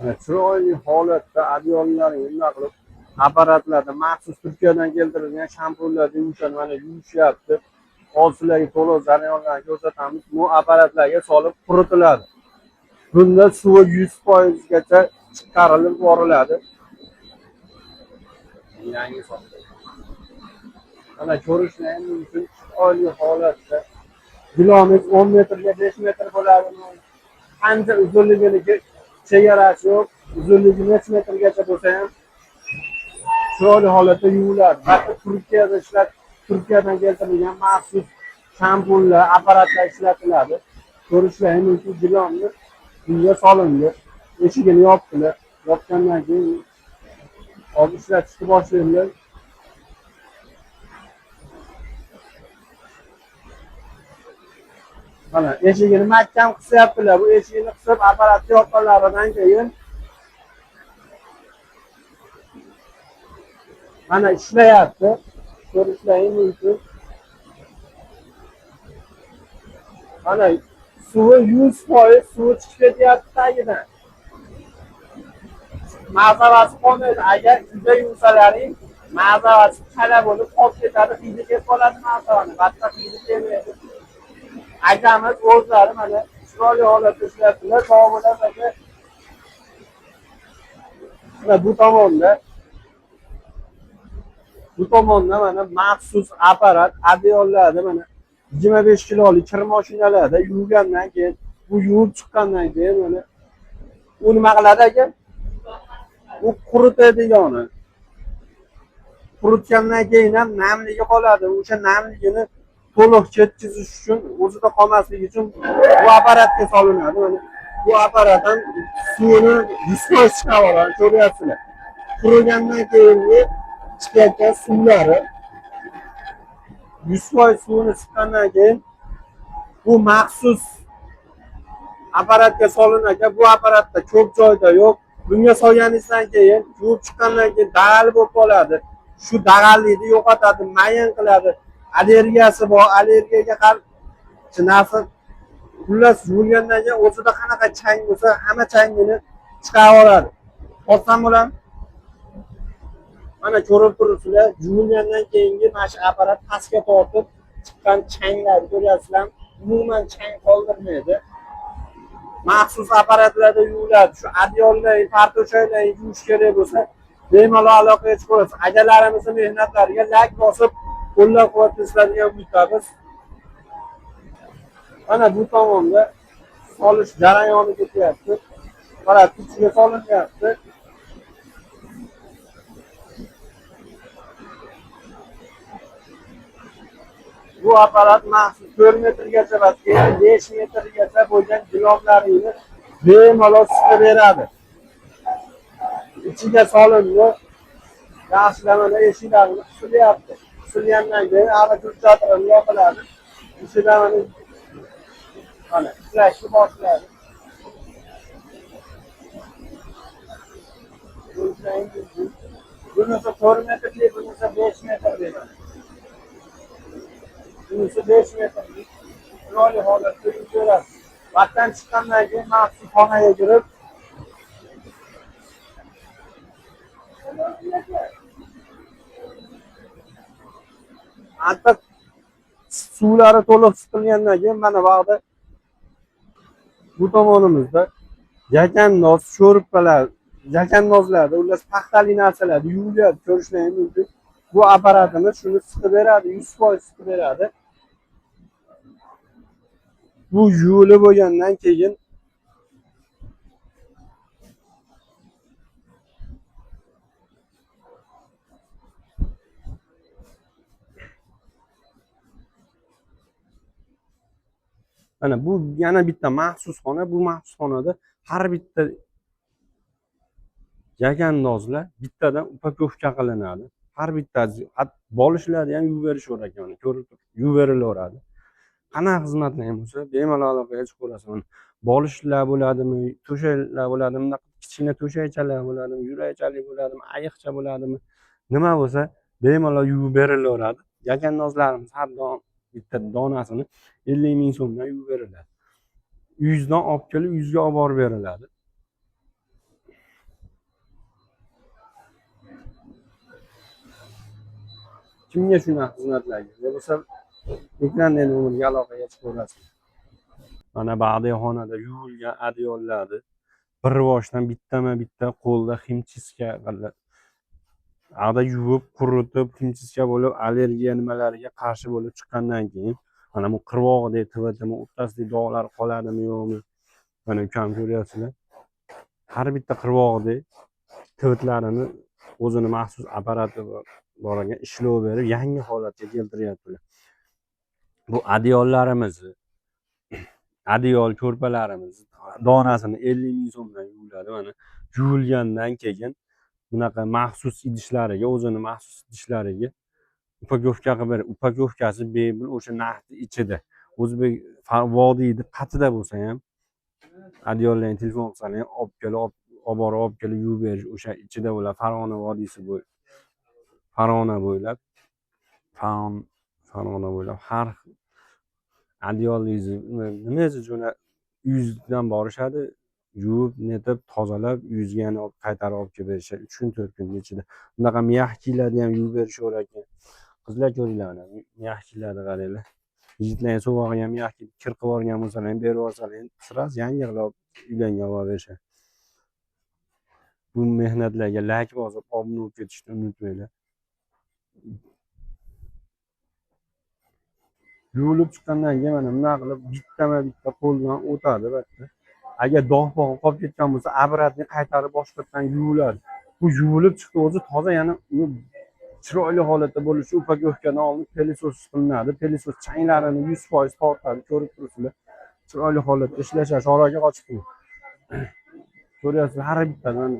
Chiroyli holatda adyollarni nima qilib apparatlarda maxsus Turkiyadan keltirilgan shampunlarda yumshatib mana yuvishyapti. Hozir sizlarga to'liq jarayonlarni ko'rsatamiz. Bu apparatlarga solib quritiladi. Bunda suvi 100% gacha chiqarilib boriladi. Yangi hisobda. Mana ko'rishingiz mumkin chiroyli holatda. Gilomiz 10 metrga 5 metr bo'ladi. Qancha uzunligini chegarasi yo'q. Uzunligi necha metrgacha bo'lsa ham chiroyli holatda yuviladi. Hatto Turkiyadan keltirilgan maxsus shampunlar, apparatlar ishlatiladi. Ko'rishlaringiz mumkin gilonni bunga solindi. Eshigini yopdilar. Yopgandan keyin hozir ishlatishni boshlaydilar. Mana eshigini mahkam qisyaptilar. Bu eshigini qisib apparatni yopganlaridan keyin mana ishlayapti. Ko'rishlaringiz mumkin. Mana suvi 100% suvi chiqib ketyapti tagidan. Mazavasi qolmaydi. Agar juda yuvsalaring, mazavasi chala bo'lib qolib ketadi, hidi ketib qoladi mazavani. Battar hidi kelmaydi. Akamiz o'zlari mana chiroyli holatda ishlayaptilar. Sog'lar aka. Mana bu tomonda mana maxsus apparat adyollarda mana 25 kilolik kir mashinalarda yuvgandan keyin bu yuvib chiqqandan keyin mana u nima qiladi aka? U quritadigan. Quritgandan keyin ham namligi qoladi. O'sha namligini to'liq ketkazish uchun, o'zida qolmasligi uchun bu apparatga solinadi. Mana bu apparat ham suvni 100% chiqaradi, ko'ryapsizlar. Qurigandan keyingi chiqayotgan suvlari 100% suvni chiqqandan keyin bu maxsus apparatga solinadi. Bu apparatda ko'p joyda yo'q. Bunga solganingizdan keyin yuvib chiqqandan keyin dag'al bo'lib qoladi. Shu dag'allikni yo'qotadi, mayin qiladi. Allergiyasi bor, allergiyaga qarshi narsa. Xullas yuvilgandan keyin o'zida qanaqa chang bo'lsa, hamma changini chiqarib oladi. Olsam bo'ladimi? Mana ko'rib turibsizlar, yuvilgandan keyingi mana shu apparat pastga tortib chiqqan changlarni ko'ryapsizlar. Umuman chang qoldirmaydi. Maxsus apparatlarda yuviladi. Shu adyollar, kartochkalar yuvish kerak bo'lsa, bemalol aloqaga chiqasiz. Akalarimizni mehnatlariga like bosib, qo'llab-quvvatlashlarga umidamiz. Mana bu tomonda solish jarayoni ketyapti. Mana kuchga solinyapti. Bu apparat maxsus 4 metrgacha va 5 metrgacha bo'lgan gilomlarini bemalol siqib beradi. İçiga solindi. Yaxshilamada eshiklarni qilyapti. Qilgandan keyin hali chatirini yopiladi. Eshiklarni mana ishlashni boshlaydi. Bunisi 4 metrli, bunisi 5 metrli. Bunisi 5 metrli. Chiroyli holatda yuradi. Vaqtdan chiqqandan keyin maxsus xonaga kirib hatta suvlari to'liq siqilgandan keyin mana bu yerda bu tomonimizda jakannoz, sho'rpalar, jakannozlarda ular paxtali narsalarni yuviladi, ko'rishlaringiz mumkin. Bu apparatimiz shuni siqib beradi, 100% siqib beradi. Bu yuvilib bo'lgandan keyin mana bu yana bitta maxsus xona. Bu maxsus xonada har bitta jakannozlar bittadan upakovka qilinadi. Har bittasi bolishlarni ham yuvib berishaver ekan, ko'rib turibsiz, yuvib berilaveradi. Qanaqa xizmatlar ham bo'lsa, bemalol aloqaga chiqaverasiz. Bolishlar bo'ladimi, to'shaklar bo'ladimi, kichkina to'shakchalar bo'ladimi, yurakchalik bo'ladimi, ayiqcha bo'ladimi, nima bo'lsa, bemalol yuvib berilaveradi. Jakannozlarimiz har doim bitta donasini 50 ming so'mdan yuvib beriladi. Uyingizdan olib kelib, uyingizga olib borib beriladi. Kimga shunaqa xizmatlarga? Bo'lsa ekrandan umrga aloqaga chiqaverasiz. Mana badiixonada yuvilgan adyollarni bir boshdan bittama-bitta qo'lda ximchiska qilib, ada yuvib, quritib, ximchiska bo'lib, allergiya nimalariga qarshi bo'lib chiqqandan keyin mana bu qirg'og'idagi tvitimi, o'rtasidagi dog'lar qoladimi yo'qmi? Mana ukam ko'ryapsizlar. Har bitta qirg'og'idagi tvitlarini o'zini maxsus apparati bor ekan, ishlov berib, yangi holatga keltiryaptilar. Bu adyollarimiz, adyol ko'rpalarimiz donasini 50 ming so'mdan yuviladi. Mana yuvilgandan keyin bunaqa maxsus idishlariga, o'zini maxsus idishlariga upakovka qilib berib, upakovkasi bepul o'sha narxni ichida. O'zbek vodiyni qatida bo'lsa ham adyollarni telefon qilsalar ham olib kelib, olib kelib yuvib berish o'sha ichida bo'ladi. Farg'ona vodiysi bo'ylab, Farg'ona bo'ylab har adyolingizni nimangizni jo'na uyingizdan borishadi, yuvib, netib, tozalab, uyingizga yana qaytarib olib kelib berishadi 3 kun 4 kun ichida. Bunaqa miyahkilarni ham yuvib berishaver ekan. Qizlar ko'ringlar mana, miyahkilarni qaranglar. Yigitlarning sovg'aga ham miyahki kir qilib olgan bo'lsalar ham berib yuborsalar ham sirasi yangi qilib uylarga olib berishadi. Bu mehnatlarga like bosib, obuna bo'lib ketishni unutmanglar. Yuvilib chiqqandan keyin mana bunday qilib bittama-bitta qo'ldan o'tadi bitta. Agar dog'-pog' qolib ketgan bo'lsa, apparatni qaytarib boshqatdan yuviladi. Bu yuvilib chiqdi o'zi toza, yana chiroyli holatda bo'lishi upakovkadan oldin pelisos qilinadi. Pelisos changlarini 100% tortadi, ko'rib turibsizlar. Chiroyli holatda ishlashadi. Shoraga qochib turibdi. Ko'ryapsizlar, har bittadan